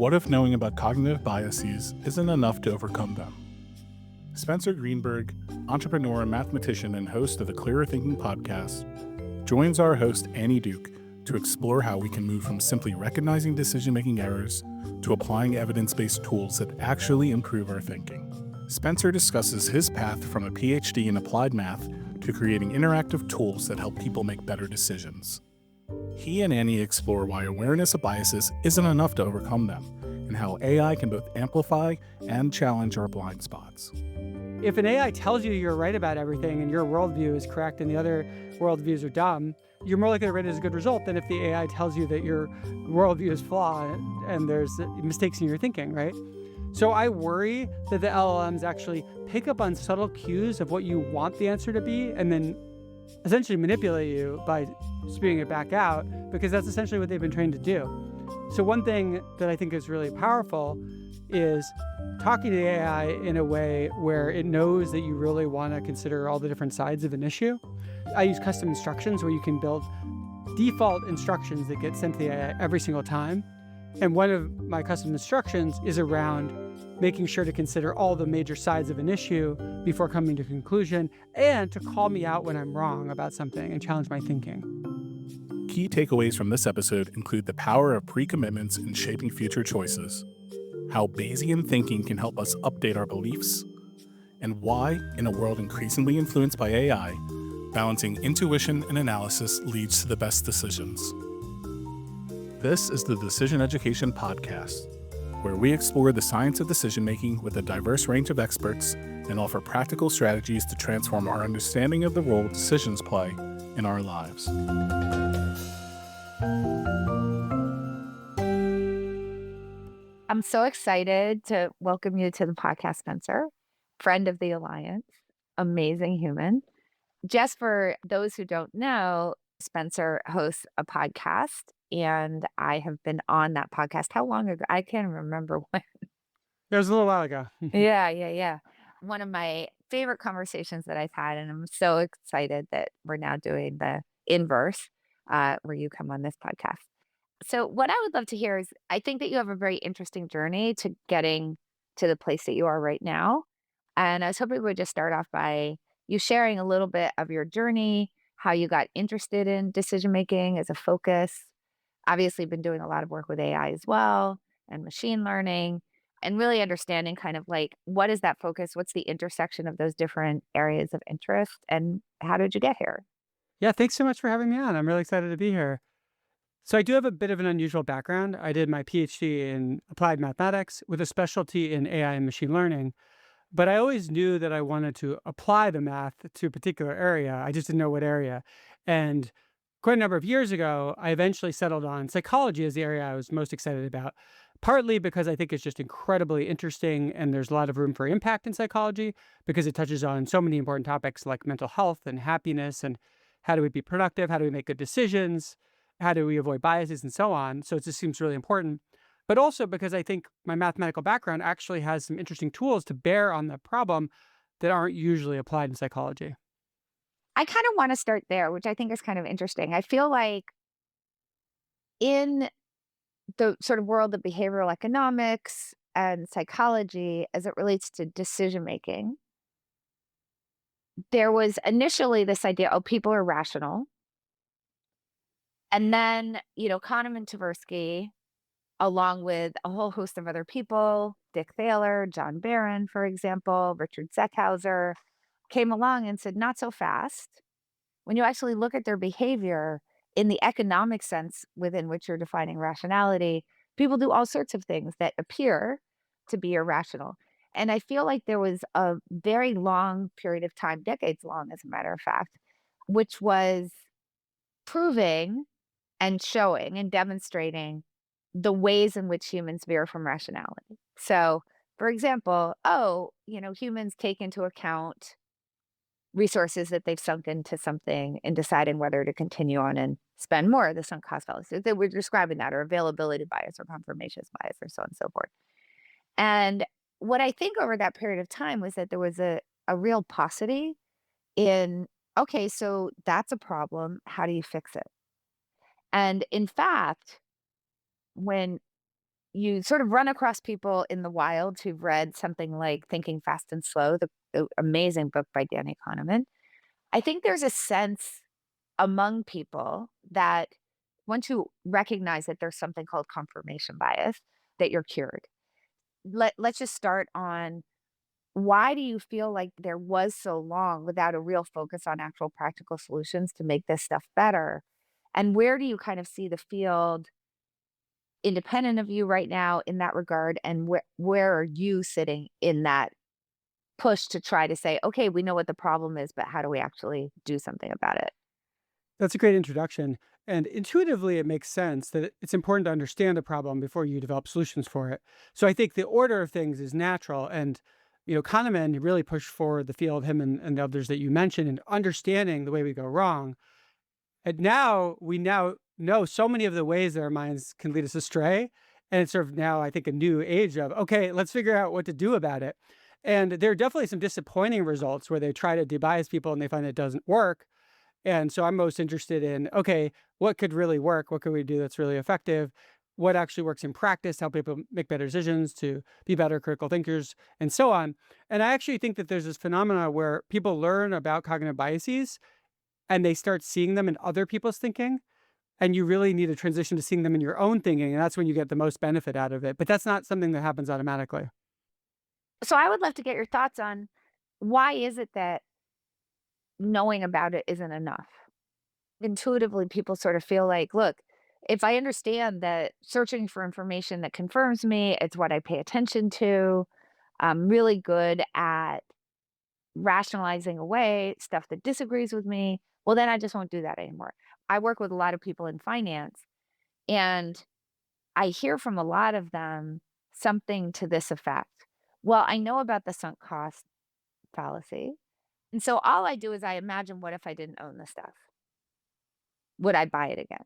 What if knowing about cognitive biases isn't enough to overcome them? Spencer Greenberg, entrepreneur, mathematician, and host of the Clearer Thinking podcast, joins our host Annie Duke to explore how we can move from simply recognizing decision-making errors to applying evidence-based tools that actually improve our thinking. Spencer discusses his path from a Ph.D. in applied math to creating interactive tools that help people make better decisions. He and Annie explore why awareness of biases isn't enough to overcome them, and how AI can both amplify and challenge our blind spots. If an AI tells you you're right about everything and your worldview is correct and the other worldviews are dumb, you're more likely to rate it as a good result than if the AI tells you that your worldview is flawed and there's mistakes in your thinking, right? So I worry that the LLMs actually pick up on subtle cues of what you want the answer to be and then essentially manipulate you by spewing it back out, because that's essentially what they've been trained to do. So one thing that I think is really powerful is talking to the AI in a way where it knows that you really want to consider all the different sides of an issue. I use custom instructions where you can build default instructions that get sent to the AI every single time. And one of my custom instructions is around making sure to consider all the major sides of an issue before coming to a conclusion, and to call me out when I'm wrong about something and challenge my thinking. Key takeaways from this episode include the power of precommitments in shaping future choices, how Bayesian thinking can help us update our beliefs, and why, in a world increasingly influenced by AI, balancing intuition and analysis leads to the best decisions. This is the Decision Education Podcast, where we explore the science of decision-making with a diverse range of experts and offer practical strategies to transform our understanding of the role decisions play in our lives. I'm so excited to welcome you to the podcast, Spencer, friend of the Alliance, amazing human. Just for those who don't know, Spencer hosts a podcast, and I have been on that podcast. How long ago? I can't remember when. It was a little while ago. Yeah. One of my favorite conversations that I've had, and I'm so excited that we're now doing the inverse, where you come on this podcast. So what I would love to hear is, I think that you have a very interesting journey to getting to the place that you are right now. And I was hoping we would just start off by you sharing a little bit of your journey, how you got interested in decision making as a focus. Obviously, been doing a lot of work with AI as well and machine learning, and really understanding kind of like, what is that focus? What's the intersection of those different areas of interest? And how did you get here? Yeah, thanks so much for having me on. I'm really excited to be here. So I do have a bit of an unusual background. I did my PhD in applied mathematics with a specialty in AI and machine learning. But I always knew that I wanted to apply the math to a particular area. I just didn't know what area. And quite a number of years ago, I eventually settled on psychology as the area I was most excited about, partly because I think it's just incredibly interesting and there's a lot of room for impact in psychology because it touches on so many important topics like mental health and happiness and how do we be productive, how do we make good decisions, how do we avoid biases and so on. So it just seems really important. But also because I think my mathematical background actually has some interesting tools to bear on the problem that aren't usually applied in psychology. I kind of want to start there, which I think is kind of interesting. I feel like in the sort of world of behavioral economics and psychology, as it relates to decision making, there was initially this idea, oh, people are rational. And then, Kahneman and Tversky, along with a whole host of other people, Dick Thaler, John Barron, for example, Richard Zeckhauser, came along and said, not so fast. When you actually look at their behavior in the economic sense within which you're defining rationality, people do all sorts of things that appear to be irrational. And I feel like there was a very long period of time, decades long, as a matter of fact, which was proving and showing and demonstrating the ways in which humans veer from rationality. So, for example, humans take into account resources that they've sunk into something in deciding whether to continue on and spend more of the sunk cost fallacy. We're describing that, or availability bias, or confirmation bias, or so on and so forth. And what I think over that period of time was that there was a real paucity in, okay, so that's a problem. How do you fix it? And in fact, when you sort of run across people in the wild who've read something like Thinking Fast and Slow, the amazing book by Danny Kahneman. I think there's a sense among people that once you recognize that there's something called confirmation bias, that you're cured. Let's just start on, why do you feel like there was so long without a real focus on actual practical solutions to make this stuff better? And where do you kind of see the field independent of you right now in that regard? And where are you sitting in that push to try to say, okay, we know what the problem is, but how do we actually do something about it? That's a great introduction. And intuitively, it makes sense that it's important to understand a problem before you develop solutions for it. So I think the order of things is natural. And, Kahneman really pushed forward the field, him and the others that you mentioned, in understanding the way we go wrong. And now we know so many of the ways that our minds can lead us astray. And it's sort of now, I think, a new age of, okay, let's figure out what to do about it. And there are definitely some disappointing results where they try to debias people and they find it doesn't work. And so I'm most interested in, okay, what could really work? What could we do that's really effective? What actually works in practice to help people make better decisions, to be better critical thinkers, and so on. And I actually think that there's this phenomena where people learn about cognitive biases and they start seeing them in other people's thinking. And you really need a transition to seeing them in your own thinking. And that's when you get the most benefit out of it. But that's not something that happens automatically. So I would love to get your thoughts on, why is it that knowing about it isn't enough? Intuitively, people sort of feel like, look, if I understand that searching for information that confirms me, it's what I pay attention to. I'm really good at rationalizing away stuff that disagrees with me. Well, then I just won't do that anymore. I work with a lot of people in finance, and I hear from a lot of them something to this effect. Well, I know about the sunk cost fallacy. And so all I do is I imagine, what if I didn't own the stuff? Would I buy it again?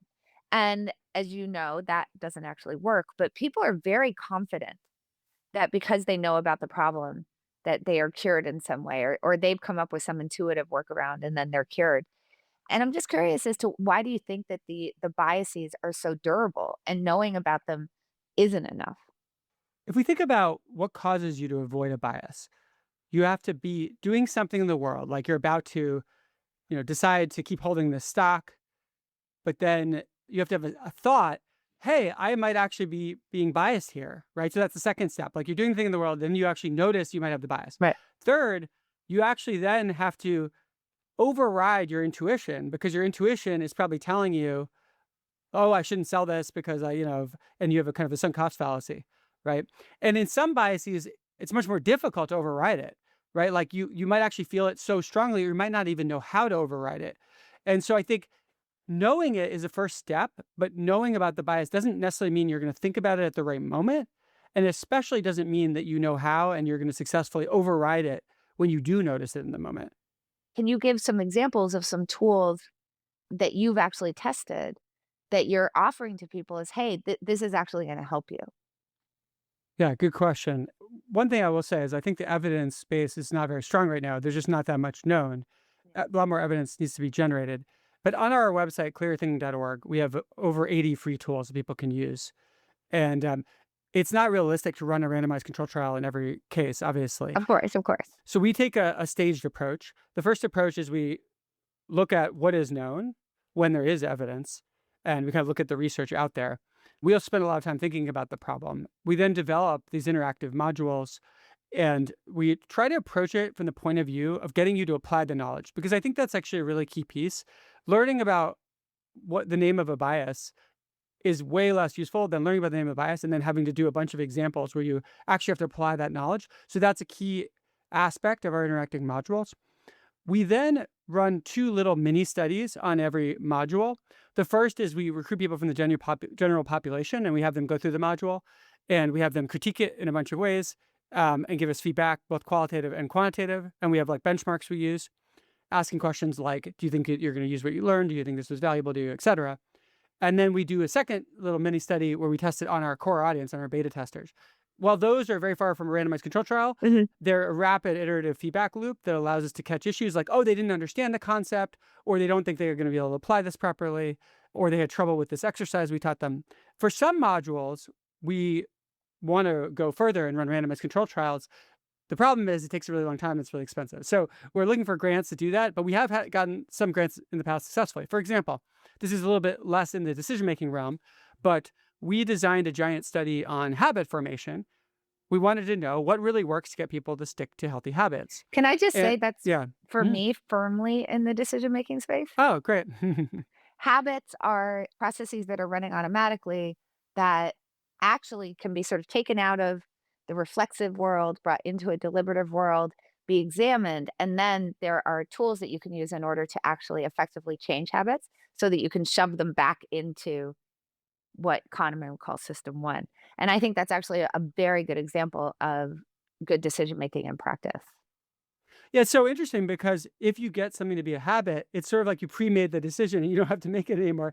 And as you know, that doesn't actually work, but people are very confident that because they know about the problem, that they are cured in some way, or they've come up with some intuitive workaround and then they're cured. And I'm just curious as to, why do you think that the biases are so durable and knowing about them isn't enough? If we think about what causes you to avoid a bias, you have to be doing something in the world, like you're about to, decide to keep holding this stock, but then you have to have a thought, hey, I might actually be being biased here, right? So that's the second step. Like, you're doing the thing in the world, then you actually notice you might have the bias. Right. Third, you actually then have to override your intuition, because your intuition is probably telling you, oh, I shouldn't sell this because and you have a kind of a sunk cost fallacy, right? And in some biases, it's much more difficult to override it, right? Like, you might actually feel it so strongly, or you might not even know how to override it. And so I think knowing it is a first step, but knowing about the bias doesn't necessarily mean you're going to think about it at the right moment. And especially doesn't mean that you know how and you're going to successfully override it when you do notice it in the moment. Can you give some examples of some tools that you've actually tested that you're offering to people as, hey, this is actually going to help you? Yeah, good question. One thing I will say is I think the evidence base is not very strong right now. There's just not that much known. A lot more evidence needs to be generated. But on our website, clearthinking.org, we have over 80 free tools that people can use. And it's not realistic to run a randomized control trial in every case, obviously. Of course, of course. So we take a staged approach. The first approach is we look at what is known when there is evidence, and we kind of look at the research out there. We'll spend a lot of time thinking about the problem. We then develop these interactive modules, and we try to approach it from the point of view of getting you to apply the knowledge, because I think that's actually a really key piece. Learning about what the name of a bias is way less useful than learning about the name of a bias and then having to do a bunch of examples where you actually have to apply that knowledge. So that's a key aspect of our interactive modules. We then run 2 little mini studies on every module. The first is we recruit people from the general population, and we have them go through the module, and we have them critique it in a bunch of ways, and give us feedback, both qualitative and quantitative. And we have like benchmarks we use, asking questions like, do you think you're going to use what you learned? Do you think this was valuable to you, et cetera? And then we do a second little mini study where we test it on our core audience, on our beta testers. While those are very far from a randomized control trial, they're a rapid iterative feedback loop that allows us to catch issues like, oh, they didn't understand the concept, or they don't think they're going to be able to apply this properly, or they had trouble with this exercise we taught them. For some modules, we want to go further and run randomized control trials. The problem is it takes a really long time. It's really expensive. So we're looking for grants to do that, but we have gotten some grants in the past successfully. For example, this is a little bit less in the decision-making realm, but we designed a giant study on habit formation. We wanted to know what really works to get people to stick to healthy habits. Can I just And say that's, yeah. for Mm. me, firmly in the decision-making space? Oh, great. Habits are processes that are running automatically that actually can be sort of taken out of the reflexive world, brought into a deliberative world, be examined, and then there are tools that you can use in order to actually effectively change habits so that you can shove them back into what Kahneman would call system one. And I think that's actually a very good example of good decision making in practice. Yeah, it's so interesting because if you get something to be a habit, it's sort of like you pre-made the decision and you don't have to make it anymore.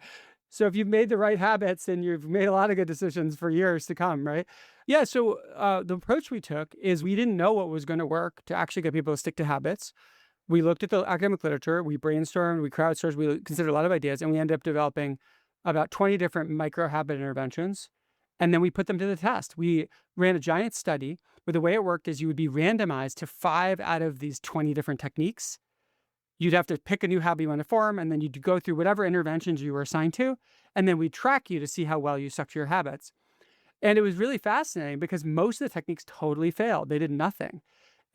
So if you've made the right habits, then you've made a lot of good decisions for years to come, right? Yeah, so the approach we took is we didn't know what was going to work to actually get people to stick to habits. We looked at the academic literature, we brainstormed, we crowdsourced, we considered a lot of ideas, and we ended up developing about 20 different micro habit interventions. And then we put them to the test. We ran a giant study where the way it worked is you would be randomized to 5 out of these 20 different techniques. You'd have to pick a new habit you want to form, and then you'd go through whatever interventions you were assigned to, and then we'd track you to see how well you stuck to your habits. And it was really fascinating because most of the techniques totally failed. They did nothing.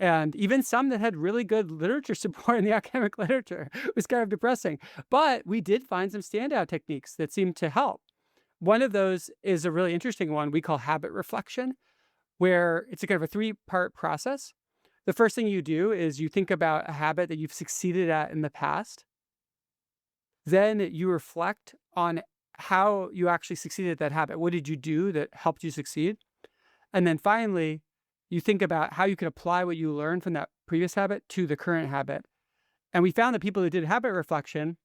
And even some that had really good literature support in the academic literature was kind of depressing. But we did find some standout techniques that seemed to help. One of those is a really interesting one we call habit reflection, where it's a kind of a 3-part process. The first thing you do is you think about a habit that you've succeeded at in the past. Then you reflect on how you actually succeeded at that habit. What did you do that helped you succeed? And then finally, you think about how you can apply what you learned from that previous habit to the current habit. And we found that people who did habit reflection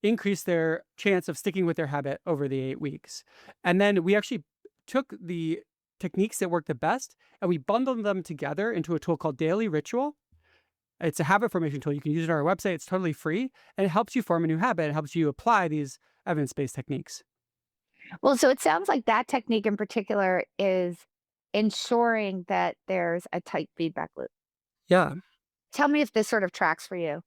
increased their chance of sticking with their habit over the 8 weeks. And then we actually took the techniques that worked the best and we bundled them together into a tool called Daily Ritual. It's a habit formation tool. You can use it on our website. It's totally free and it helps you form a new habit. It helps you apply these evidence-based techniques. Well, so it sounds like that technique in particular is ensuring that there's a tight feedback loop. Yeah. Tell me if this sort of tracks for you.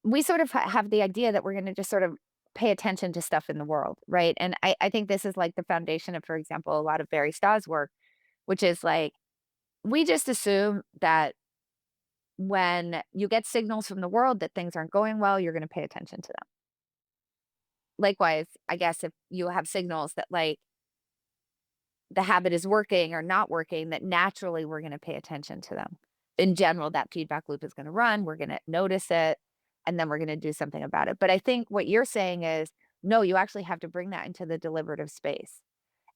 We sort of have the idea that we're going to just sort of pay attention to stuff in the world, right? And I think this is like the foundation of, for example, a lot of Barry Stah's work, which is like, we just assume that when you get signals from the world that things aren't going well, you're going to pay attention to them. Likewise, I guess if you have signals that like the habit is working or not working, that naturally we're going to pay attention to them. In general, that feedback loop is going to run. We're going to notice it and then we're going to do something about it. But I think what you're saying is, no, you actually have to bring that into the deliberative space.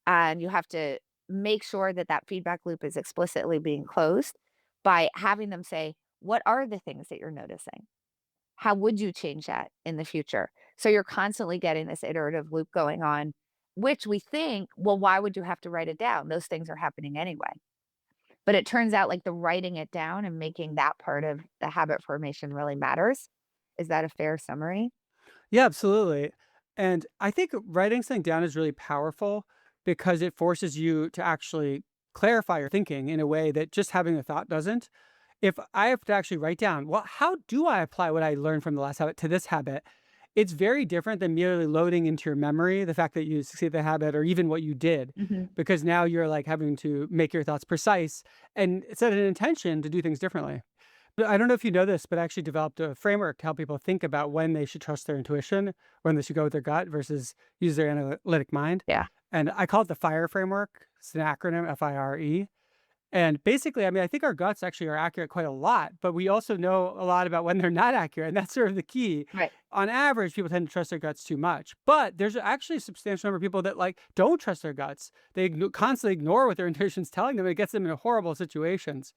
And you have to make sure that that feedback loop is explicitly being closed by having them say, what are the things that you're noticing? How would you change that in the future? So you're constantly getting this iterative loop going on, which we think, well, why would you have to write it down? Those things are happening anyway. But it turns out like the writing it down and making that part of the habit formation really matters. Is that a fair summary? Yeah, absolutely. And I think writing something down is really powerful because it forces you to actually clarify your thinking in a way that just having a thought doesn't. If I have to actually write down, well, how do I apply what I learned from the last habit to this habit? It's very different than merely loading into your memory the fact that you succeed the habit or even what you did, Hmm. because now you're like having to make your thoughts precise and set an intention to do things differently. But I don't know if you know this, but I actually developed a framework to help people think about when they should trust their intuition, when they should go with their gut versus use their analytic mind. Yeah. And I call it the FIRE framework. It's an acronym, FIRE. And basically, I mean, I think our guts actually are accurate quite a lot, but we also know a lot about when they're not accurate. And that's sort of the key. Right. On average, people tend to trust their guts too much, but there's actually a substantial number of people that like don't trust their guts. They constantly ignore what their intuition's telling them. And it gets them in horrible situations.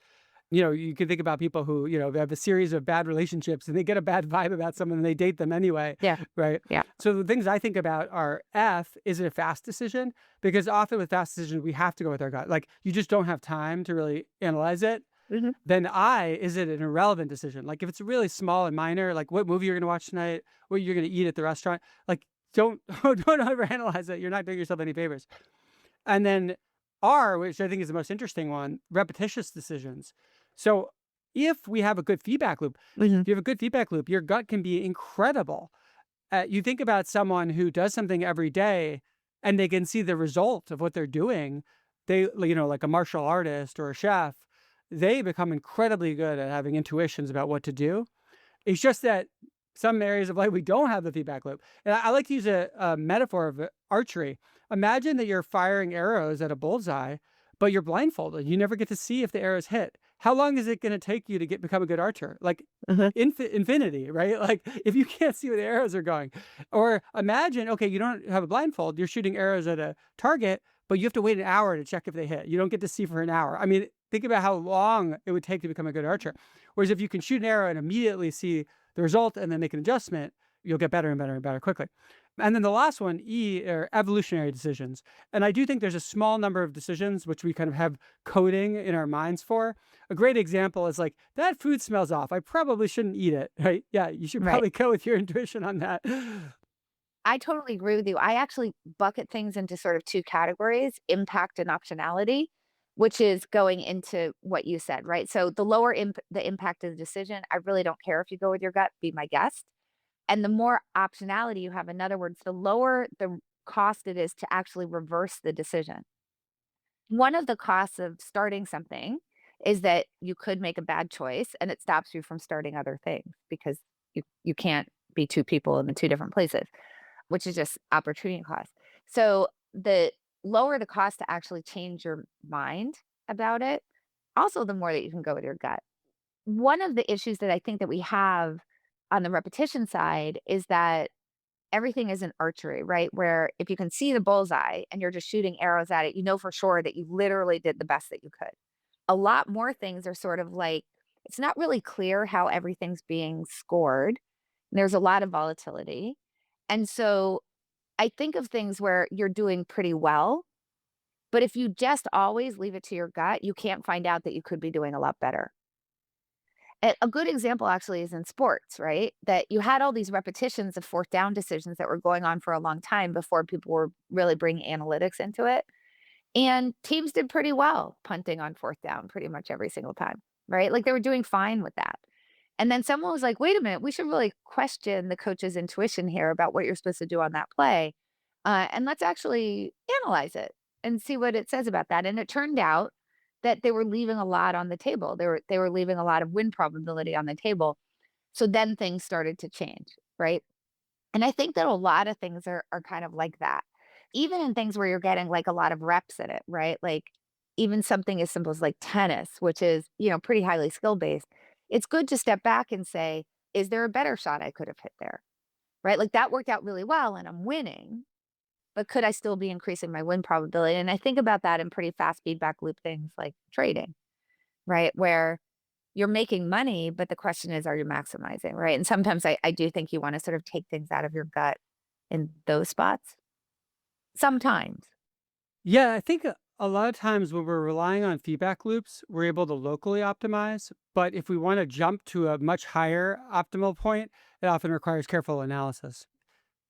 You know, you can think about people who, you know, they have a series of bad relationships and they get a bad vibe about someone and they date them anyway. Yeah. Right. Yeah. So the things I think about are F, is it a fast decision? Because often with fast decisions, we have to go with our gut. Like you just don't have time to really analyze it. Hmm. Then I, is it an irrelevant decision? Like if it's really small and minor, like what movie you're going to watch tonight, what you're going to eat at the restaurant, like don't overanalyze it. You're not doing yourself any favors. And then are, which I think is the most interesting one, repetitious decisions. So if we have a good feedback loop, Mhm. if you have a good feedback loop, your gut can be incredible. You think about someone who does something every day and they can see the result of what they're doing. They, like a martial artist or a chef, they become incredibly good at having intuitions about what to do. It's just that some areas of life we don't have the feedback loop. And I like to use a metaphor of archery. Imagine that you're firing arrows at a bullseye, but you're blindfolded. You never get to see if the arrows hit. How long is it going to take you to become a good archer? Like Uh-huh. infinity, right? Like if you can't see where the arrows are going. Or imagine, okay, you don't have a blindfold. You're shooting arrows at a target, but you have to wait an hour to check if they hit. You don't get to see for an hour. I mean, think about how long it would take to become a good archer. Whereas if you can shoot an arrow and immediately see the result and then make an adjustment, you'll get better and better and better quickly. And then the last one, E, are evolutionary decisions. And I do think there's a small number of decisions which we kind of have coding in our minds for. A great example is like, that food smells off. I probably shouldn't eat it, right? Yeah, you should Right. probably go with your intuition on that. I totally agree with you. I actually bucket things into sort of 2 categories, impact and optionality, which is going into what you said, right? So the lower the impact of the decision, I really don't care if you go with your gut, be my guest. And the more optionality you have, in other words, the lower the cost it is to actually reverse the decision. One of the costs of starting something is that you could make a bad choice and it stops you from starting other things because you can't be 2 people in the 2 different places, which is just opportunity cost. So the lower the cost to actually change your mind about it, also the more that you can go with your gut. One of the issues that I think that we have on the repetition side is that everything is an archery, right? Where if you can see the bullseye and you're just shooting arrows at it, you know for sure that you literally did the best that you could. A lot more things are sort of like, it's not really clear how everything's being scored. There's a lot of volatility. And so I think of things where you're doing pretty well, but if you just always leave it to your gut, you can't find out that you could be doing a lot better. A good example actually is in sports, right? That you had all these repetitions of fourth down decisions that were going on for a long time before people were really bringing analytics into it. And teams did pretty well punting on fourth down pretty much every single time, right? Like they were doing fine with that. And then someone was like, wait a minute, we should really question the coach's intuition here about what you're supposed to do on that play. And let's actually analyze it and see what it says about that. And it turned out that they were leaving a lot on the table. They were leaving a lot of win probability on the table. So then things started to change, right? And I think that a lot of things are kind of like that. Even in things where you're getting like a lot of reps in it, right? Like even something as simple as like tennis, which is, pretty highly skill based. It's good to step back and say, is there a better shot I could have hit there? Right? Like that worked out really well and I'm winning, but could I still be increasing my win probability? And I think about that in pretty fast feedback loop things like trading, right? Where you're making money, but the question is, are you maximizing, right? And sometimes I do think you want to sort of take things out of your gut in those spots. Sometimes. Yeah, I think a lot of times when we're relying on feedback loops, we're able to locally optimize. But if we want to jump to a much higher optimal point, it often requires careful analysis.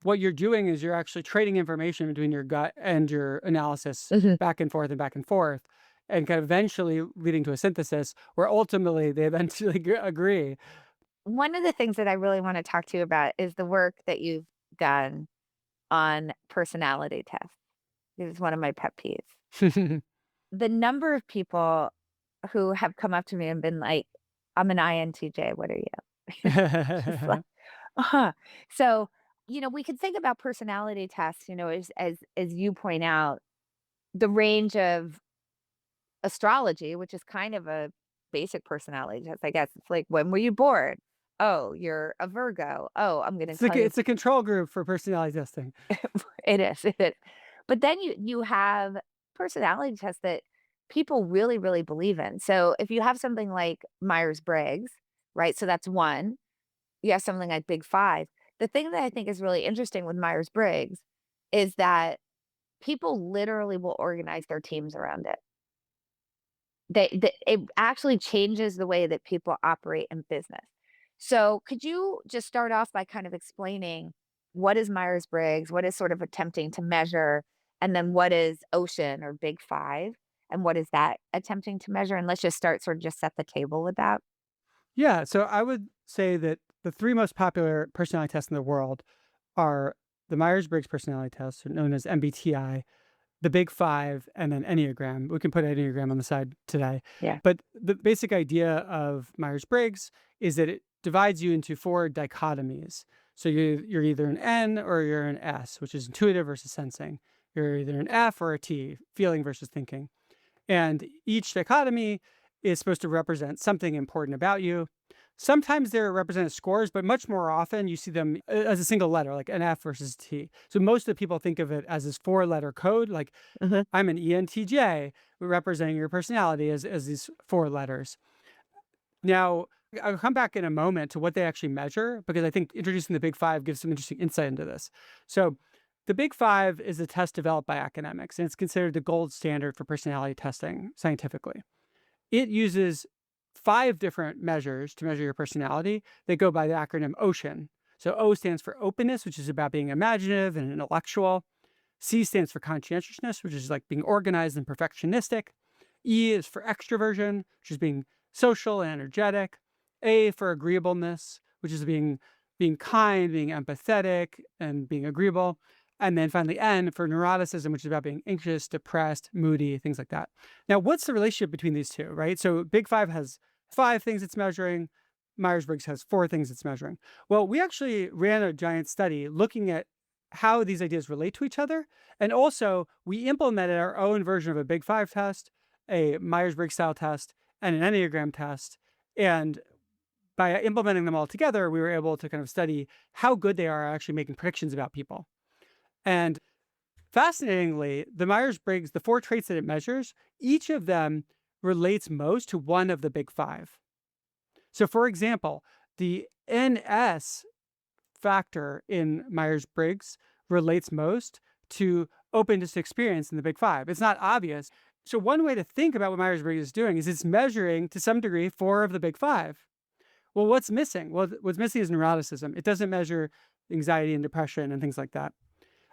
What you're doing is you're actually trading information between your gut and your analysis Mhm. back and forth, and kind of eventually leading to a synthesis where ultimately they eventually agree. One of the things that I really want to talk to you about is the work that you've done on personality tests. This is one of my pet peeves. The number of people who have come up to me and been like, "I'm an INTJ, what are you?" Just like, uh-huh. So, we could think about personality tests, as you point out, the range of astrology, which is kind of a basic personality test, I guess. It's like, when were you born? Oh, you're a Virgo. Oh, I'm gonna tell you It's a control group for personality testing. it is, it is. But then you have personality tests that people really, really believe in. So if you have something like Myers-Briggs, right? So that's one. You have something like Big Five. The thing that I think is really interesting with Myers-Briggs is that people literally will organize their teams around it. It actually changes the way that people operate in business. So could you just start off by kind of explaining what is Myers-Briggs? What is sort of attempting to measure? And then what is ocean or big five? And what is that attempting to measure? And let's just start sort of just set the table with that. Yeah, so I would say that the three most popular personality tests in the world are the Myers-Briggs personality test, known as MBTI, the Big Five, and then Enneagram. We can put Enneagram on the side today. Yeah. But the basic idea of Myers-Briggs is that it divides you into four dichotomies. So you're either an N or you're an S, which is intuitive versus sensing. You're either an F or a T, feeling versus thinking. And each dichotomy is supposed to represent something important about you. Sometimes they're represented as scores, but much more often you see them as a single letter, like an F versus T. So most of the people think of it as this four-letter code, like Mhm. I'm an ENTJ, representing your personality as these four letters. Now, I'll come back in a moment to what they actually measure, because I think introducing the Big Five gives some interesting insight into this. So the Big Five is a test developed by academics, and it's considered the gold standard for personality testing scientifically. It uses five different measures to measure your personality. They go by the acronym OCEAN. So O stands for openness, which is about being imaginative and intellectual. C stands for conscientiousness, which is like being organized and perfectionistic. E is for extroversion, which is being social and energetic. A for agreeableness, which is being kind, being empathetic, and being agreeable. And then finally N for neuroticism, which is about being anxious, depressed, moody, things like that. Now, what's the relationship between these two, right? So Big Five has five things it's measuring. Myers-Briggs has four things it's measuring. Well, we actually ran a giant study looking at how these ideas relate to each other. And also, we implemented our own version of a Big Five test, a Myers-Briggs style test, and an Enneagram test. And by implementing them all together, we were able to kind of study how good they are at actually making predictions about people. And fascinatingly, the Myers-Briggs, the four traits that it measures, each of them relates most to one of the Big Five. So, for example, the NS factor in Myers-Briggs relates most to openness to experience in the Big Five. It's not obvious. So one way to think about what Myers-Briggs is doing is it's measuring, to some degree, four of the Big Five. Well, what's missing? Well, what's missing is neuroticism. It doesn't measure anxiety and depression and things like that.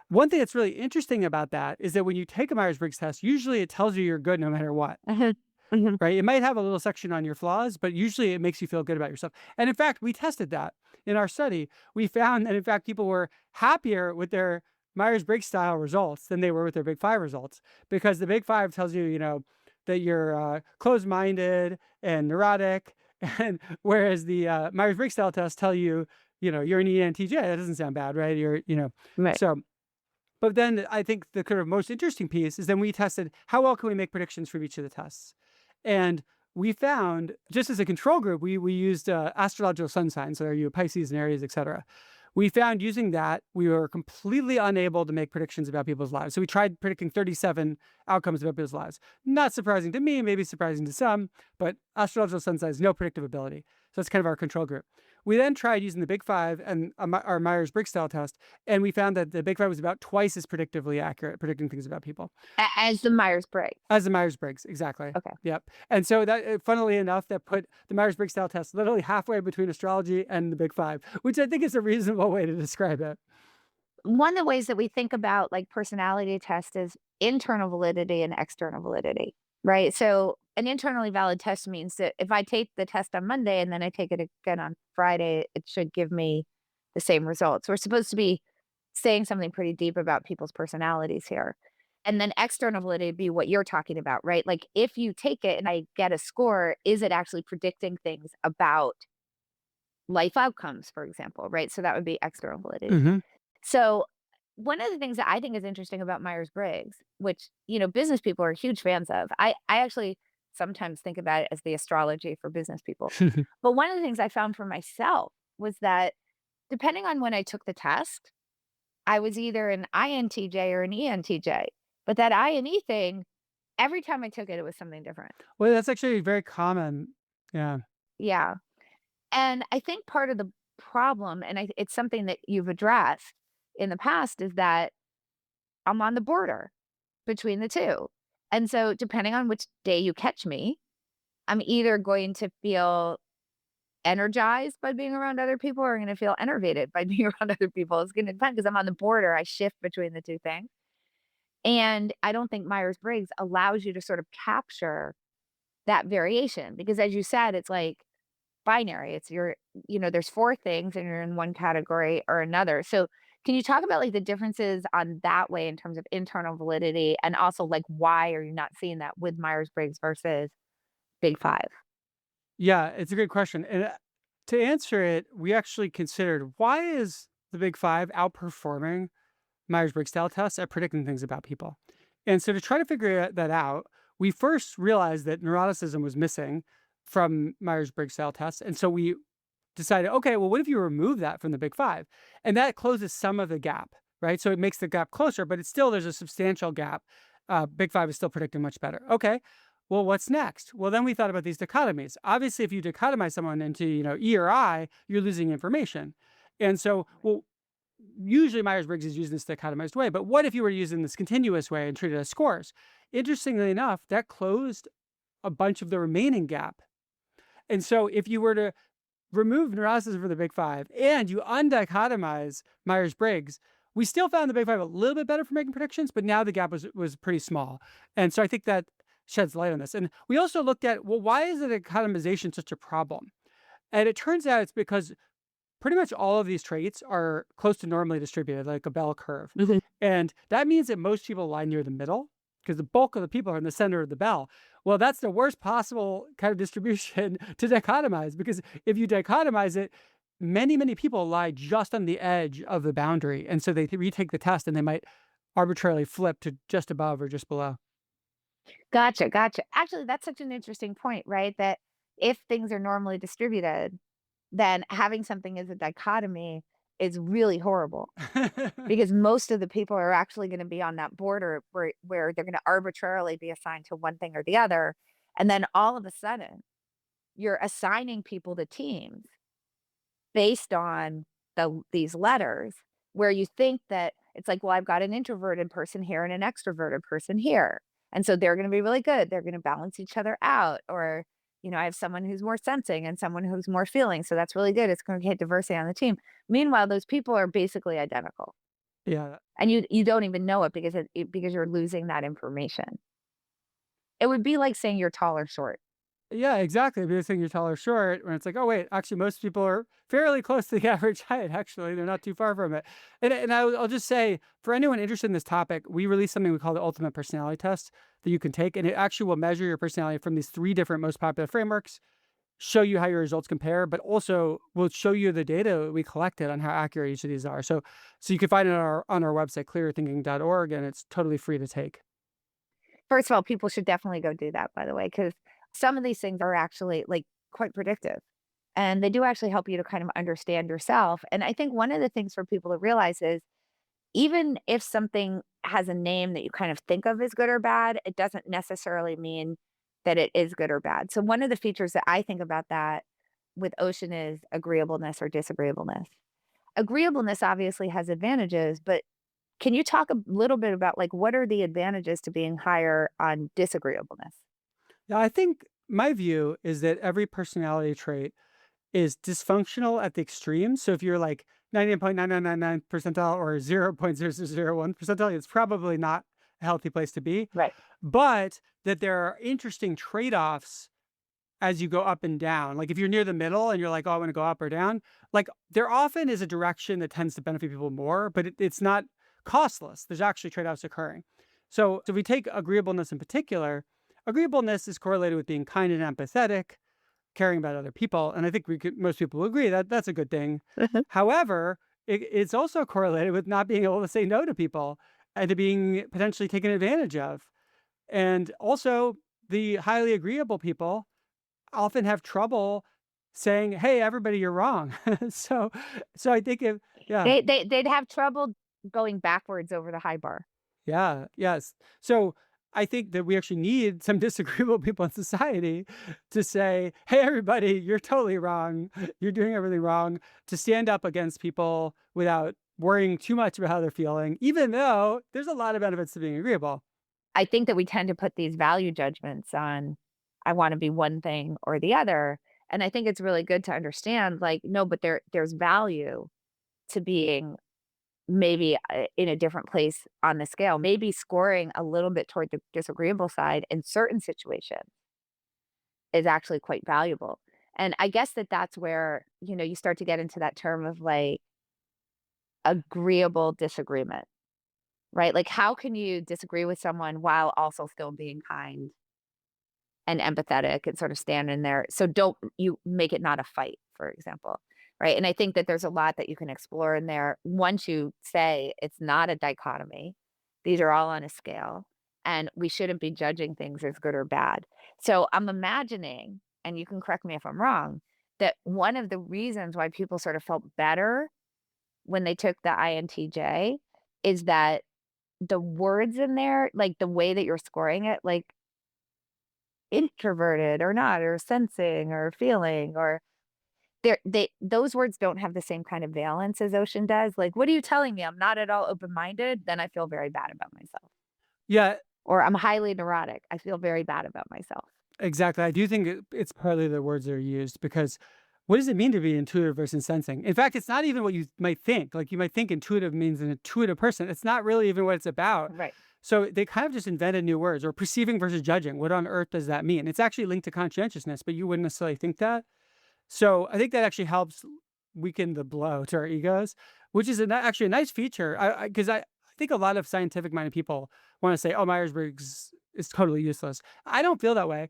One thing that's really interesting about that is that when you take a Myers-Briggs test, usually it tells you you're good no matter what. Mhm. Mhm. Right? It might have a little section on your flaws, but usually it makes you feel good about yourself. And in fact, we tested that in our study. We found that, in fact, people were happier with their Myers-Briggs style results than they were with their Big Five results, because the Big Five tells you, that you're closed-minded and neurotic, and whereas the Myers-Briggs style tests tell you, you're an ENTJ. That doesn't sound bad, right? Right. So. But then I think the kind of most interesting piece is then we tested how well can we make predictions from each of the tests. And we found, just as a control group, we used astrological sun signs. So are you Pisces and Aries, et cetera. We found using that, we were completely unable to make predictions about people's lives. So we tried predicting 37 outcomes about people's lives. Not surprising to me, maybe surprising to some, but astrological sun signs, no predictive ability. So that's kind of our control group. We then tried using the Big Five and our Myers-Briggs style test, and we found that the Big Five was about twice as predictively accurate at predicting things about people As the Myers-Briggs. as the Myers-Briggs. Exactly. Okay. Yep. And so that, funnily enough, that put the Myers-Briggs style test literally halfway between astrology and the Big Five, which I think is a reasonable way to describe it. One of the ways that we think about like personality test is internal validity and external validity, right? So an internally valid test means that if I take the test on Monday and then I take it again on Friday, it should give me the same results. We're supposed to be saying something pretty deep about people's personalities here. And then external validity would be what you're talking about, right? Like if you take it and I get a score, is it actually predicting things about life outcomes, for example, right? So that would be external validity. Mm-hmm. So one of the things that I think is interesting about Myers-Briggs, which, business people are huge fans of, I actually sometimes think about it as the astrology for business people. But one of the things I found for myself was that depending on when I took the test, I was either an INTJ or an ENTJ. But that I and E thing, every time I took it, it was something different. Well, that's actually very common. Yeah. Yeah. And I think part of the problem, and it's something that you've addressed in the past, is that I'm on the border between the two. And so, depending on which day you catch me, I'm either going to feel energized by being around other people or I'm going to feel enervated by being around other people. It's going to depend because I'm on the border. I shift between the two things. And I don't think Myers-Briggs allows you to sort of capture that variation because as you said, it's like binary. It's there's 4 things and you're in one category or another. So can you talk about like the differences on that way in terms of internal validity and also like why are you not seeing that with Myers-Briggs versus Big 5? Yeah, it's a good question. And to answer it, we actually considered why is the Big Five outperforming Myers-Briggs style tests at predicting things about people. And so to try to figure that out, we first realized that neuroticism was missing from Myers-Briggs style tests. And so we decided, okay, well, what if you remove that from the Big Five? And that closes some of the gap, right? So it makes the gap closer, but it's still, there's a substantial gap. Big Five is still predicting much better. Okay. Well, what's next? Well, then we thought about these dichotomies. Obviously, if you dichotomize someone into, E or I, you're losing information. And so, well, usually Myers-Briggs is used in this dichotomized way, but what if you were using this continuous way and treated as scores? Interestingly enough, that closed a bunch of the remaining gap. And so if you were to remove neuroticism from the Big Five and you undichotomize Myers-Briggs, we still found the Big Five a little bit better for making predictions, but now the gap was pretty small. And so I think that sheds light on this. And we also looked at, well, why is the dichotomization such a problem? And it turns out it's because pretty much all of these traits are close to normally distributed, like a bell curve. Mhm. And that means that most people lie near the middle because the bulk of the people are in the center of the bell. Well, that's the worst possible kind of distribution to dichotomize because if you dichotomize it, many people lie just on the edge of the boundary. And so they retake the test and they might arbitrarily flip to just above or just below. Gotcha, gotcha. Actually, that's such an interesting point, right? That if things are normally distributed, then having something as a dichotomy is really horrible because most of the people are actually going to be on that border where they're going to arbitrarily be assigned to one thing or the other. And then all of a sudden, you're assigning people to teams based on these letters where you think that it's like, well, I've got an introverted person here and an extroverted person here. And so they're going to be really good. They're going to balance each other out. Or, I have someone who's more sensing and someone who's more feeling. So that's really good. It's going to get diversity on the team. Meanwhile, those people are basically identical. Yeah. And you don't even know it because you're losing that information. It would be like saying you're tall or short. Yeah, exactly. If you're saying you're tall or short, when it's like, oh wait, actually, most people are fairly close to the average height. Actually, they're not too far from it. And I'll just say, for anyone interested in this topic, we released something we call the Ultimate Personality Test that you can take, and it actually will measure your personality from these 3 different most popular frameworks, show you how your results compare, but also will show you the data we collected on how accurate each of these are. So you can find it on our website, clearthinking.org, and it's totally free to take. First of all, people should definitely go do that, by the way, because some of these things are actually like quite predictive. And they do actually help you to kind of understand yourself. And I think one of the things for people to realize is even if something has a name that you kind of think of as good or bad, it doesn't necessarily mean that it is good or bad. So one of the features that I think about that with Ocean is agreeableness or disagreeableness. Agreeableness obviously has advantages, but can you talk a little bit about like what are the advantages to being higher on disagreeableness? Yeah, I think my view is that every personality trait is dysfunctional at the extremes. So if you're like 99.9999 percentile or 0.0001 percentile, it's probably not a healthy place to be. Right. But that there are interesting trade-offs as you go up and down. Like if you're near the middle and you're like, oh, I want to go up or down, like there often is a direction that tends to benefit people more, but it's not costless. There's actually trade-offs occurring. So if we take agreeableness in particular, agreeableness is correlated with being kind and empathetic, caring about other people. And I think most people agree that that's a good thing. However, it's also correlated with not being able to say no to people and to being potentially taken advantage of. And also, the highly agreeable people often have trouble saying, "Hey, everybody, you're wrong." so, so I think yeah, They'd have trouble going backwards over the high bar. yeah, yes. So I think that we actually need some disagreeable people in society to say, "Hey, everybody, you're totally wrong. You're doing everything wrong." To stand up against people without worrying too much about how they're feeling, even though there's a lot of benefits to being agreeable. I think that we tend to put these value judgments on, I wanna be one thing or the other, and I think it's really good to understand, like, no, but there's value to being maybe in a different place on the scale, maybe scoring a little bit toward the disagreeable side in certain situations is actually quite valuable. And I guess that's where, you start to get into that term of like agreeable disagreement, right? Like, how can you disagree with someone while also still being kind and empathetic and sort of stand in there? So don't you make it not a fight, for example, right? And I think that there's a lot that you can explore in there once you say it's not a dichotomy. These are all on a scale, and we shouldn't be judging things as good or bad. So I'm imagining, and you can correct me if I'm wrong, that one of the reasons why people sort of felt better when they took the INTJ is that the words in there, like the way that you're scoring it, like introverted or not, or sensing or feeling, or those words don't have the same kind of valence as ocean does. Like, what are you telling me? I'm not at all open-minded, then I feel very bad about myself. Yeah, Or I'm highly neurotic. I feel very bad about myself. exactly. I do think it's partly the words that are used because what does it mean to be intuitive versus sensing? In fact, it's not even what you might think. Like you might think intuitive means an intuitive person. It's not really even what it's about. Right. So they kind of just invented new words or perceiving versus judging. What on earth does that mean? It's actually linked to conscientiousness, but you wouldn't necessarily think that. So I think that actually helps weaken the blow to our egos, which is actually a nice feature. I think a lot of scientific minded people want to say, "Oh, Myers Briggs is totally useless." I don't feel that way.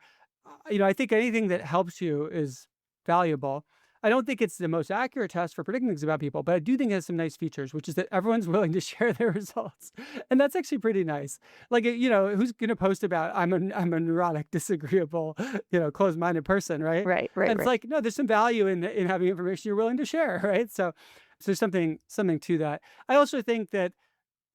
I think anything that helps you is valuable. I don't think it's the most accurate test for predicting things about people, but I do think it has some nice features, which is that everyone's willing to share their results, and that's actually pretty nice. Like, who's going to post about I'm a neurotic, disagreeable, closed-minded person, right? Right, right, And it's right. like, no, there's some value in having information you're willing to share, right? So there's something to that. I also think that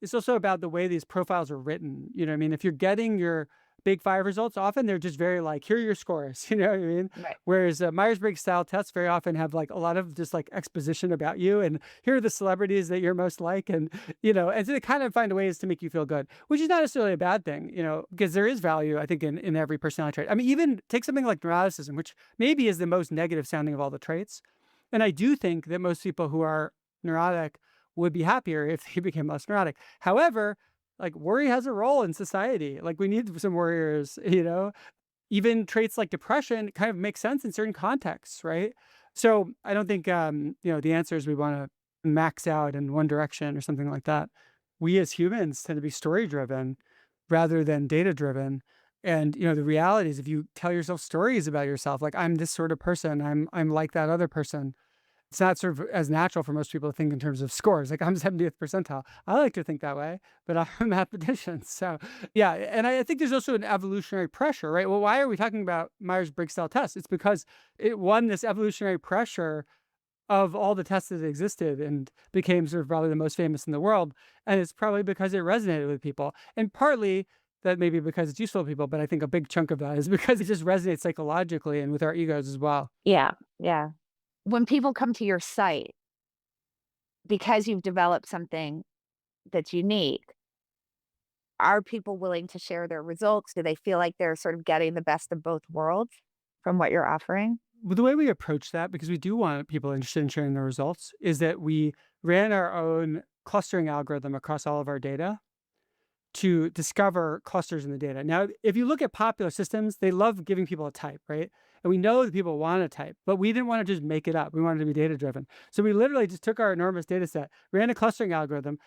it's also about the way these profiles are written. You know what I mean? If you're getting your big five results, often they're just very like, here are your scores. You know what I mean? Right. Whereas Myers-Briggs style tests very often have like a lot of just like exposition about you and here are the celebrities that you're most like. And so they kind of find ways to make you feel good, which is not necessarily a bad thing, because there is value, I think, in every personality trait. I mean, even take something like neuroticism, which maybe is the most negative sounding of all the traits. And I do think that most people who are neurotic would be happier if they became less neurotic. However, like worry has a role in society. Like we need some worriers, Even traits like depression kind of make sense in certain contexts, right? So I don't think the answer is we want to max out in one direction or something like that. We as humans tend to be story driven rather than data driven. And the reality is if you tell yourself stories about yourself, like I'm this sort of person, I'm like that other person, it's not sort of as natural for most people to think in terms of scores. Like I'm 70th percentile. I like to think that way, but I'm a mathematician. So yeah. And I think there's also an evolutionary pressure, right? Well, why are we talking about Myers-Briggs style tests? It's because it won this evolutionary pressure of all the tests that existed and became sort of probably the most famous in the world. And it's probably because it resonated with people. And partly that may be because it's useful to people, but I think a big chunk of that is because it just resonates psychologically and with our egos as well. Yeah, yeah. When people come to your site because you've developed something that's unique, are people willing to share their results? Do they feel like they're sort of getting the best of both worlds from what you're offering? Well, the way we approach that, because we do want people interested in sharing the results, is that we ran our own clustering algorithm across all of our data to discover clusters in the data. Now, if you look at popular systems, they love giving people a type, right? And we know that people want a type, but we didn't want to just make it up. We wanted to be data driven. So we literally just took our enormous data set, ran a clustering algorithm,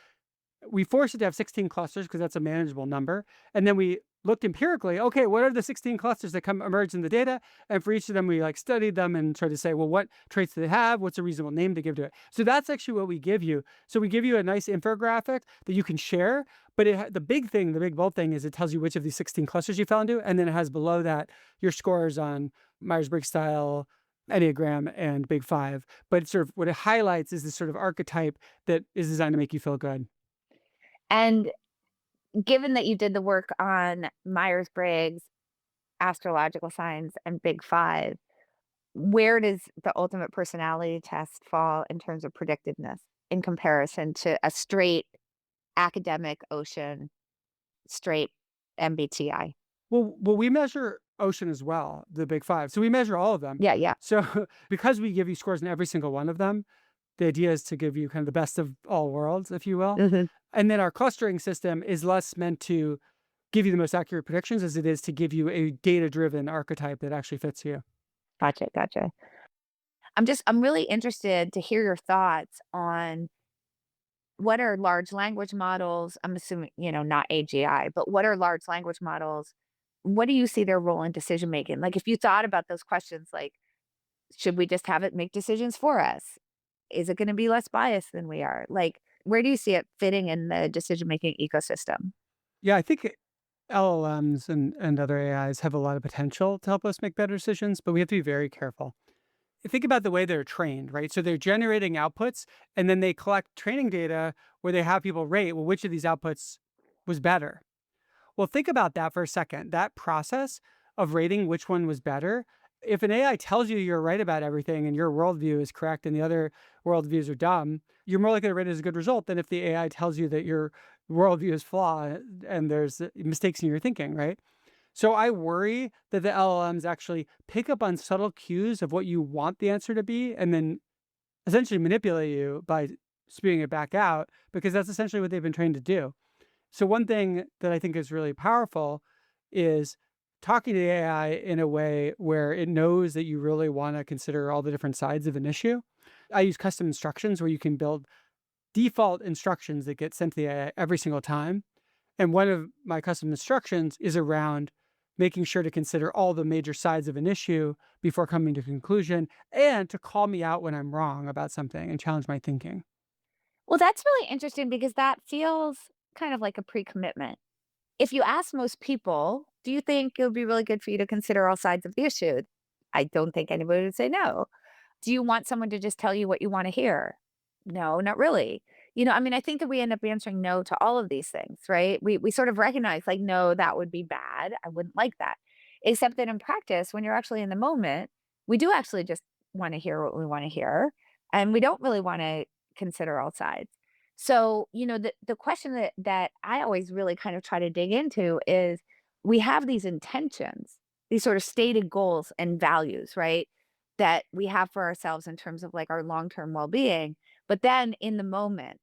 we forced it to have 16 clusters because that's a manageable number. And then we looked empirically, okay, what are the 16 clusters that emerge in the data? And for each of them, we like studied them and tried to say, well, what traits do they have? What's a reasonable name to give to it? So that's actually what we give you. So we give you a nice infographic that you can share. But the big bold thing is it tells you which of these 16 clusters you fell into. And then it has below that your scores on Myers-Briggs style, Enneagram, and Big Five. But sort of what it highlights is this sort of archetype that is designed to make you feel good. And given that you did the work on Myers-Briggs, astrological signs, and Big Five, where does the ultimate personality test fall in terms of predictiveness in comparison to a straight academic ocean, straight MBTI? Well, we measure ocean as well, the Big Five. So we measure all of them. Yeah, yeah. So because we give you scores in every single one of them, The idea is to give you kind of the best of all worlds, if you will. Mhm. And then our clustering system is less meant to give you the most accurate predictions as it is to give you a data-driven archetype that actually fits you. Gotcha, gotcha. I'm really interested to hear your thoughts on what are large language models? I'm assuming, not AGI, but what are large language models? What do you see their role in decision making? Like, if you thought about those questions, like, should we just have it make decisions for us? Is it going to be less biased than we are? Like, where do you see it fitting in the decision making ecosystem? Yeah, I think LLMs and other AIs have a lot of potential to help us make better decisions, but we have to be very careful. Think about the way they're trained, right? So they're generating outputs and then they collect training data where they have people rate, well, which of these outputs was better? Well, think about that for a second. That process of rating which one was better, if an AI tells you you're right about everything and your worldview is correct and the other worldviews are dumb, you're more likely to rate it as a good result than if the AI tells you that your worldview is flawed and there's mistakes in your thinking, right? So I worry that the LLMs actually pick up on subtle cues of what you want the answer to be and then essentially manipulate you by spewing it back out because that's essentially what they've been trained to do. So one thing that I think is really powerful is talking to the AI in a way where it knows that you really want to consider all the different sides of an issue. I use custom instructions where you can build default instructions that get sent to the AI every single time. And one of my custom instructions is around making sure to consider all the major sides of an issue before coming to a conclusion and to call me out when I'm wrong about something and challenge my thinking. Well, that's really interesting because that feels kind of like a pre-commitment. If you ask most people, do you think it would be really good for you to consider all sides of the issue? I don't think anybody would say no. Do you want someone to just tell you what you want to hear? No, not really. I mean, I think that we end up answering no to all of these things, right? We sort of recognize like, no, that would be bad. I wouldn't like that. Except that in practice, when you're actually in the moment, we do actually just want to hear what we want to hear. And we don't really want to consider all sides. So, the question that I always really kind of try to dig into is we have these intentions, these sort of stated goals and values, right? That we have for ourselves in terms of like our long-term well-being. But then in the moment,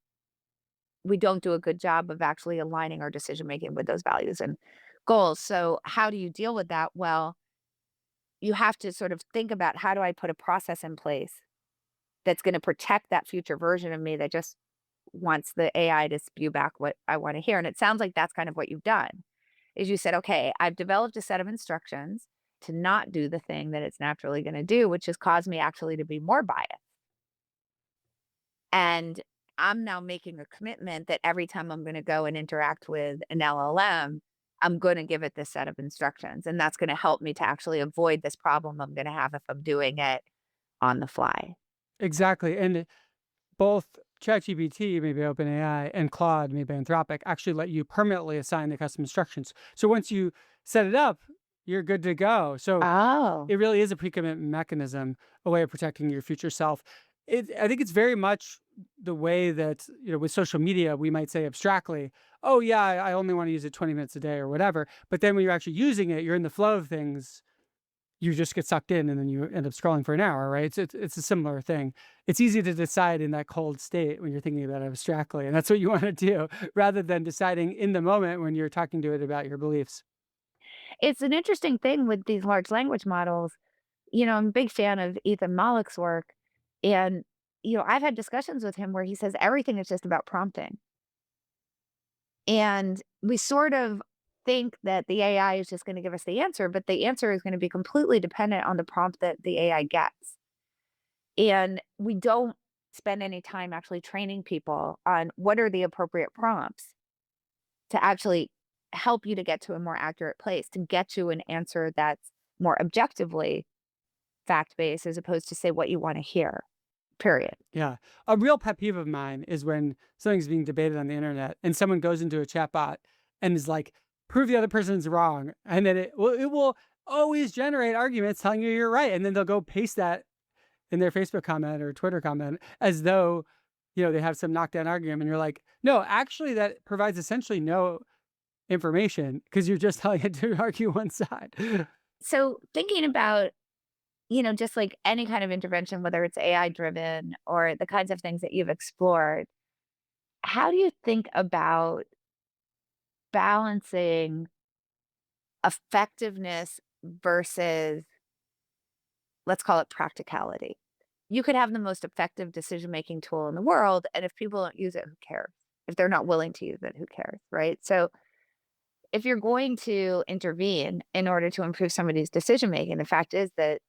we don't do a good job of actually aligning our decision making with those values and goals. So, how do you deal with that? Well, you have to sort of think about how do I put a process in place that's going to protect that future version of me that just wants the AI to spew back what I want to hear. And it sounds like that's kind of what you've done. Is you said, okay, I've developed a set of instructions to not do the thing that it's naturally going to do, which has caused me actually to be more biased. And I'm now making a commitment that every time I'm going to go and interact with an LLM, I'm going to give it this set of instructions. And that's going to help me to actually avoid this problem I'm going to have if I'm doing it on the fly. Exactly. And both ChatGPT, maybe OpenAI, and Claude, maybe Anthropic, actually let you permanently assign the custom instructions. So once you set it up, you're good to go. So Oh, it really is a pre-commitment mechanism, a way of protecting your future self. I think it's very much the way that, with social media, we might say abstractly, oh, yeah, I only want to use it 20 minutes a day or whatever. But then when you're actually using it, you're in the flow of things, you just get sucked in and then you end up scrolling for an hour, right? It's a similar thing. It's easy to decide in that cold state when you're thinking about it abstractly. And that's what you want to do rather than deciding in the moment when you're talking to it about your beliefs. it's an interesting thing with these large language models. I'm a big fan of Ethan Malick's work. And, I've had discussions with him where he says everything is just about prompting. And we sort of think that the AI is just going to give us the answer, but the answer is going to be completely dependent on the prompt that the AI gets. And we don't spend any time actually training people on what are the appropriate prompts to actually help you to get to a more accurate place, to get you an answer that's more objectively fact based as opposed to say what you want to hear, period. Yeah. A real pet peeve of mine is when something's being debated on the internet and someone goes into a chat bot and is like, prove the other person's wrong. And then it will always generate arguments telling you you're right. And then they'll go paste that in their Facebook comment or Twitter comment as though, they have some knockdown argument. And you're like, no, actually, that provides essentially no information because you're just telling it to argue one side. So, thinking about just like any kind of intervention, whether it's AI driven or the kinds of things that you've explored, how do you think about balancing effectiveness versus, let's call it practicality? You could have the most effective decision making tool in the world, and if people don't use it, who cares? If they're not willing to use it, who cares? Right. So, if you're going to intervene in order to improve somebody's decision making, the fact is that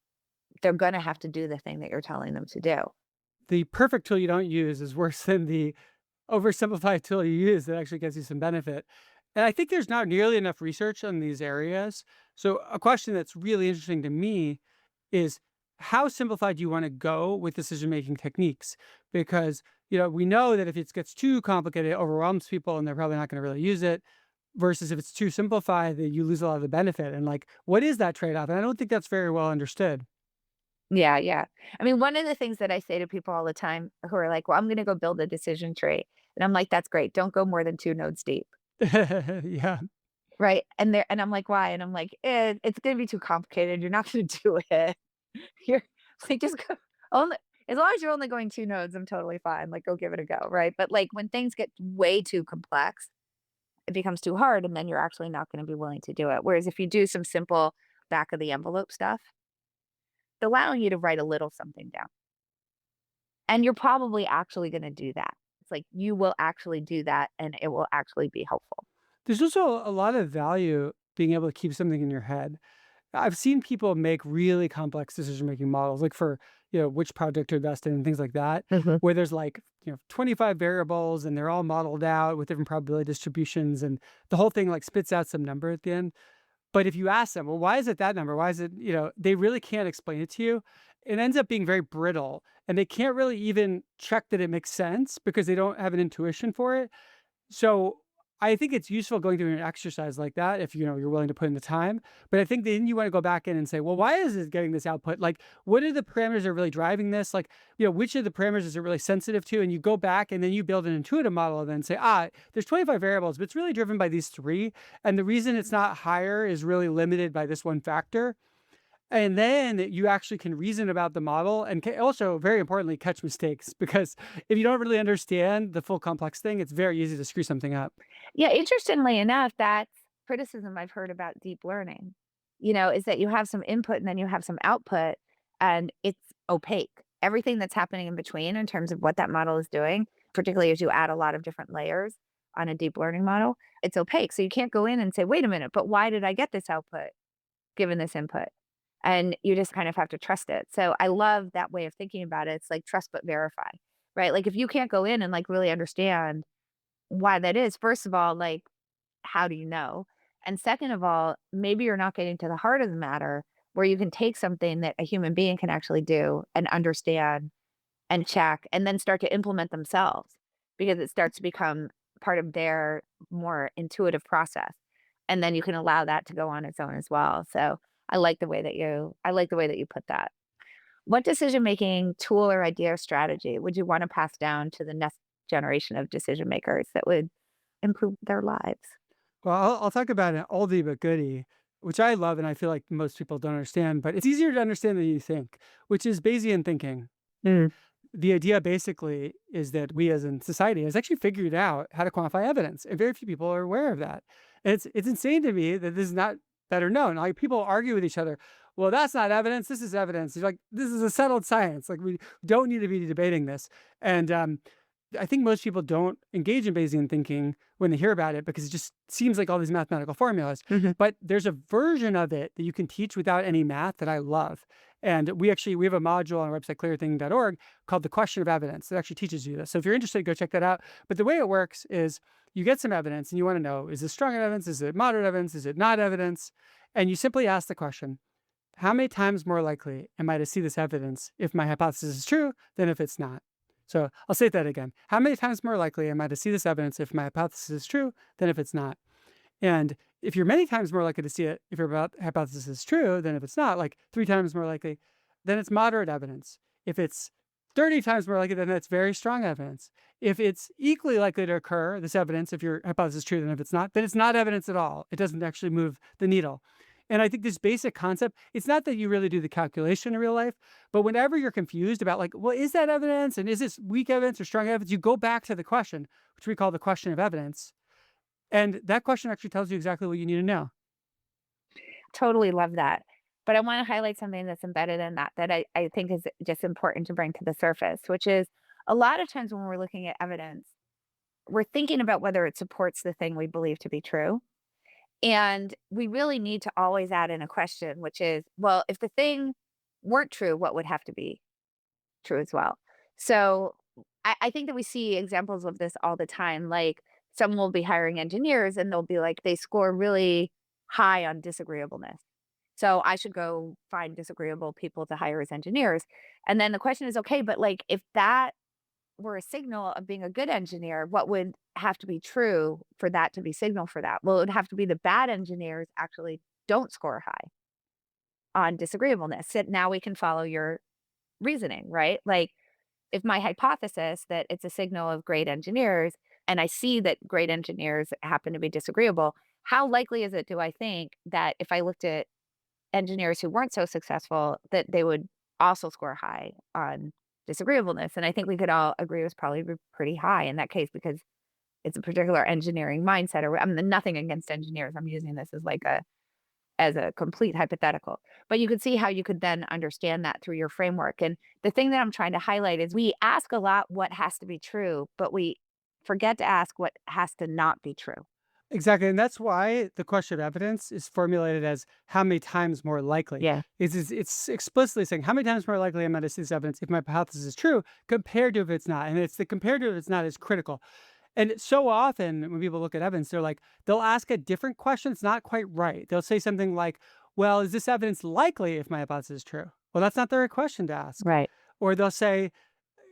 they're going to have to do the thing that you're telling them to do. The perfect tool you don't use is worse than the oversimplified tool you use that actually gets you some benefit. And I think there's not nearly enough research on these areas. So a question that's really interesting to me is how simplified do you want to go with decision-making techniques? Because, we know that if it gets too complicated, it overwhelms people and they're probably not going to really use it. Versus if it's too simplified, that you lose a lot of the benefit. And like, what is that trade-off? And I don't think that's very well understood. Yeah, yeah. I mean, one of the things that I say to people all the time who are like, well, I'm going to go build a decision tree. And I'm like, that's great. Don't go more than 2 nodes deep. Yeah. Right. And I'm like, why? And I'm like, it's going to be too complicated. You're not going to do it. You're like, just go only, as long as you're only going 2 nodes, I'm totally fine. Like, go give it a go. Right. But like when things get way too complex, it becomes too hard. And then you're actually not going to be willing to do it. Whereas if you do some simple back of the envelope stuff, it's allowing you to write a little something down. And you're probably actually gonna do that. It's like you will actually do that, and it will actually be helpful. There's also a lot of value being able to keep something in your head. I've seen people make really complex decision-making models, like for, which project to invest in and things like that, Mhm. where there's like, 25 variables and they're all modeled out with different probability distributions and the whole thing like spits out some number at the end. But if you ask them, well, why is it that number? Why is it, they really can't explain it to you. It ends up being very brittle and they can't really even check that it makes sense because they don't have an intuition for it. So I think it's useful going through an exercise like that if you're willing to put in the time. But I think then you want to go back in and say, well, why is it getting this output? Like, what are the parameters that are really driving this? Like, which of the parameters is it really sensitive to? And you go back and then you build an intuitive model and then say, there's 25 variables, but it's really driven by these three. And the reason it's not higher is really limited by this one factor. And then you actually can reason about the model and also, very importantly, catch mistakes. Because if you don't really understand the full complex thing, it's very easy to screw something up. Yeah, interestingly enough, that's criticism I've heard about deep learning, is that you have some input and then you have some output, and it's opaque. Everything that's happening in between in terms of what that model is doing, particularly as you add a lot of different layers on a deep learning model, it's opaque. So you can't go in and say, "Wait a minute, but why did I get this output given this input?" And you just kind of have to trust it. So I love that way of thinking about it. It's like trust but verify, right? Like if you can't go in and like really understand why that is, first of all, like how do you know? And second of all, maybe you're not getting to the heart of the matter where you can take something that a human being can actually do and understand and check and then start to implement themselves because it starts to become part of their more intuitive process. And then you can allow that to go on its own as well. So I like the way that you put that. What decision making tool or idea or strategy would you want to pass down to the next generation of decision makers that would improve their lives? Well, I'll talk about an oldie but goodie, which I love and I feel like most people don't understand, but it's easier to understand than you think, which is Bayesian thinking. Mm. The idea basically is that we as in society has actually figured out how to quantify evidence, and very few people are aware of that. And it's insane to me that this is not better known. Like people argue with each other. Well, that's not evidence. This is evidence. You're like, this is a settled science. Like we don't need to be debating this. And I think most people don't engage in Bayesian thinking when they hear about it because it just seems like all these mathematical formulas. Mhm. But there's a version of it that you can teach without any math that I love. And we have a module on our website, clearthinking.org, called the question of evidence that actually teaches you this. So if you're interested, go check that out. But the way it works is you get some evidence and you want to know, is this strong evidence? Is it moderate evidence? Is it not evidence? And you simply ask the question, how many times more likely am I to see this evidence if my hypothesis is true than if it's not? So I'll say that again. How many times more likely am I to see this evidence if my hypothesis is true than if it's not? And if you're many times more likely to see it if your hypothesis is true than if it's not, like 3 times more likely, then it's moderate evidence. If it's 30 times more likely, then that's very strong evidence. If it's equally likely to occur, this evidence, if your hypothesis is true than if it's not, then it's not evidence at all. It doesn't actually move the needle. And I think this basic concept, it's not that you really do the calculation in real life, but whenever you're confused about like, well, is that evidence? And is this weak evidence or strong evidence? You go back to the question, which we call the question of evidence. And that question actually tells you exactly what you need to know. Totally love that. But I want to highlight something that's embedded in that I think is just important to bring to the surface, which is a lot of times when we're looking at evidence, we're thinking about whether it supports the thing we believe to be true. And we really need to always add in a question, which is, well, if the thing weren't true, what would have to be true as well? So I think that we see examples of this all the time. Like someone will be hiring engineers and they'll be like, they score really high on disagreeableness. So I should go find disagreeable people to hire as engineers. And then the question is, okay, but like if that were a signal of being a good engineer, what would have to be true for that to be signal for that? Well, it would have to be the bad engineers actually don't score high on disagreeableness. So now we can follow your reasoning, right? Like if my hypothesis that it's a signal of great engineers and I see that great engineers happen to be disagreeable, how likely is it, do I think, that if I looked at engineers who weren't so successful, that they would also score high on disagreeableness? And I think we could all agree it was probably pretty high in that case because it's a particular engineering mindset. Or I'm nothing against engineers. I'm using this as a complete hypothetical. But you could see how you could then understand that through your framework. And the thing that I'm trying to highlight is we ask a lot what has to be true, but we forget to ask what has to not be true. Exactly. And that's why the question of evidence is formulated as how many times more likely. Yeah. It's explicitly saying how many times more likely am I to see this evidence if my hypothesis is true compared to if it's not. And it's the compared to if it's not is critical. And so often when people look at evidence, they're like, they'll ask a different question. It's not quite right. They'll say something like, well, is this evidence likely if my hypothesis is true? Well, that's not the right question to ask. Right. Or they'll say,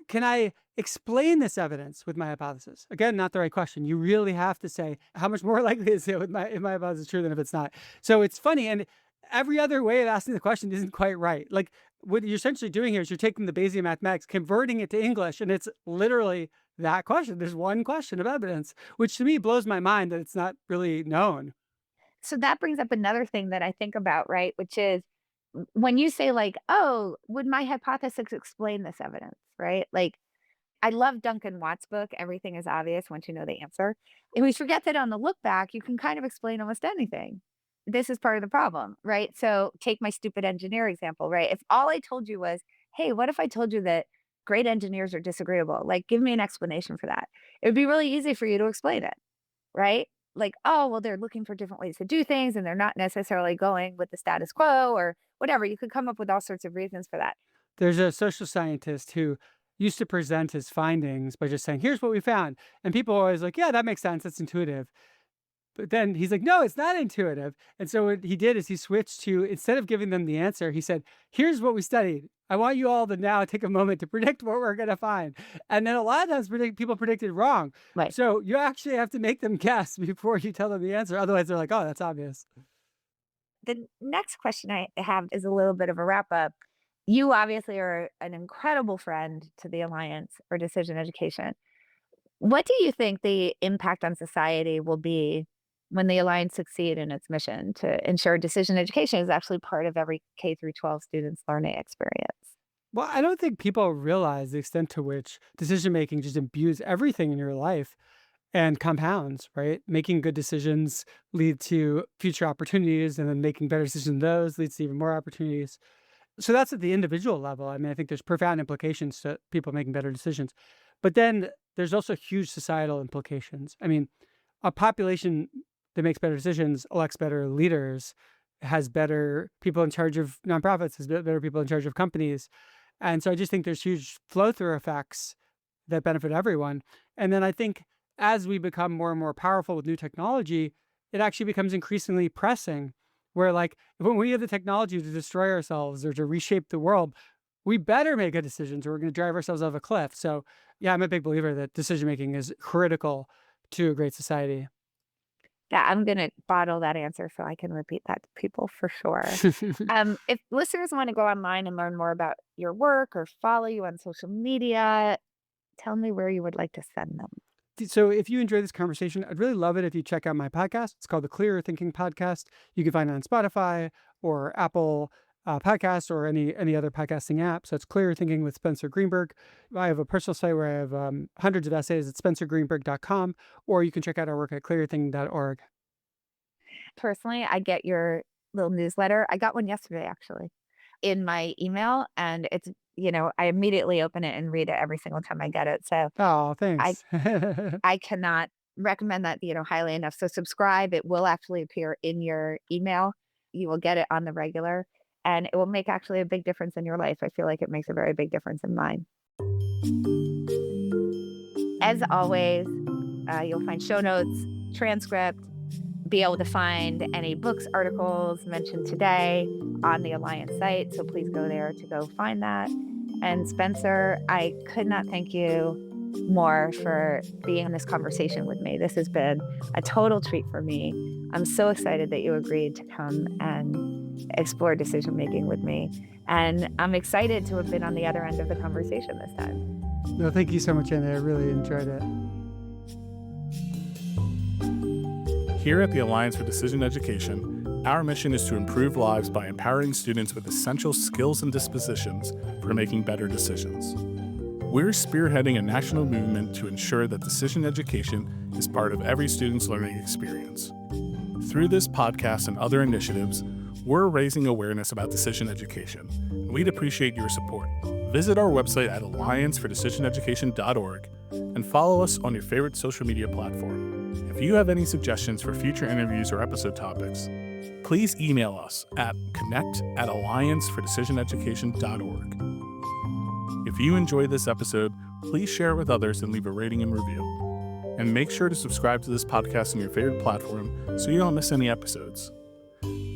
can I explain this evidence with my hypothesis? Again, not the right question. You really have to say, how much more likely is it with if my hypothesis is true than if it's not? So it's funny. And every other way of asking the question isn't quite right. Like what you're essentially doing here is you're taking the Bayesian mathematics, converting it to English, and it's literally that question. There's one question of evidence, which to me blows my mind that it's not really known. So that brings up another thing that I think about, right? Which is when you say, like, oh, would my hypothesis explain this evidence, right? Like, I love Duncan Watts' book, Everything is Obvious Once You Know the Answer. And we forget that on the look back, you can kind of explain almost anything. This is part of the problem, right? So take my stupid engineer example, right? If all I told you was, hey, what if I told you that great engineers are disagreeable? Like, give me an explanation for that. It would be really easy for you to explain it, right? Like, oh, well, they're looking for different ways to do things and they're not necessarily going with the status quo or whatever. You could come up with all sorts of reasons for that. There's a social scientist who used to present his findings by just saying, here's what we found. And people are always like, yeah, that makes sense. That's intuitive. But then he's like, no, it's not intuitive. And so what he did is he switched to, instead of giving them the answer, he said, here's what we studied. I want you all to now take a moment to predict what we're going to find. And then a lot of times people predicted wrong. Right. So you actually have to make them guess before you tell them the answer. Otherwise, they're like, oh, that's obvious. The next question I have is a little bit of a wrap up. You obviously are an incredible friend to the Alliance for Decision Education. What do you think the impact on society will be when the Alliance succeed in its mission to ensure decision education is actually part of every K through 12 student's learning experience? Well, I don't think people realize the extent to which decision making just imbues everything in your life and compounds, right? Making good decisions lead to future opportunities, and then making better decisions than those leads to even more opportunities. So that's at the individual level. I mean, I think there's profound implications to people making better decisions. But then there's also huge societal implications. I mean, a population that makes better decisions elects better leaders, has better people in charge of nonprofits, has better people in charge of companies. And so I just think there's huge flow through effects that benefit everyone. And then I think as we become more and more powerful with new technology, it actually becomes increasingly pressing where like when we have the technology to destroy ourselves or to reshape the world, we better make good decisions or we're going to drive ourselves off a cliff. So yeah, I'm a big believer that decision making is critical to a great society. Yeah, I'm going to bottle that answer so I can repeat that to people for sure. If listeners want to go online and learn more about your work or follow you on social media, tell me where you would like to send them. So if you enjoy this conversation, I'd really love it if you check out my podcast. It's called the Clearer Thinking Podcast. You can find it on Spotify or Apple Podcasts or any other podcasting app. So it's Clearer Thinking with Spencer Greenberg. I have a personal site where I have hundreds of essays at spencergreenberg.com, or you can check out our work at clearthinking.org. Personally, I get your little newsletter. I got one yesterday, actually, in my email, and it's, I immediately open it and read it every single time I get it. So Oh, I thanks. I cannot recommend that, highly enough. So subscribe. It will actually appear in your email. You will get it on the regular, and it will make actually a big difference in your life. I feel like it makes a very big difference in mine. As always, you'll find show notes, transcript, be able to find any books, articles mentioned today on the Alliance site. So please go there to go find that. And Spencer, I could not thank you more for being in this conversation with me. This has been a total treat for me. I'm so excited that you agreed to come and explore decision making with me. And I'm excited to have been on the other end of the conversation this time. No, thank you so much, Andy. I really enjoyed it. Here at the Alliance for Decision Education, our mission is to improve lives by empowering students with essential skills and dispositions for making better decisions. We're spearheading a national movement to ensure that decision education is part of every student's learning experience. Through this podcast and other initiatives, we're raising awareness about decision education, and we'd appreciate your support. Visit our website at alliancefordecisioneducation.org and follow us on your favorite social media platform. If you have any suggestions for future interviews or episode topics, please email us at connect@alliancefordecisioneducation.org. If you enjoyed this episode, please share it with others and leave a rating and review. And make sure to subscribe to this podcast on your favorite platform so you don't miss any episodes.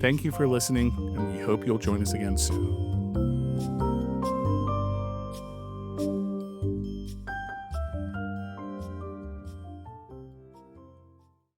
Thank you for listening, and we hope you'll join us again soon.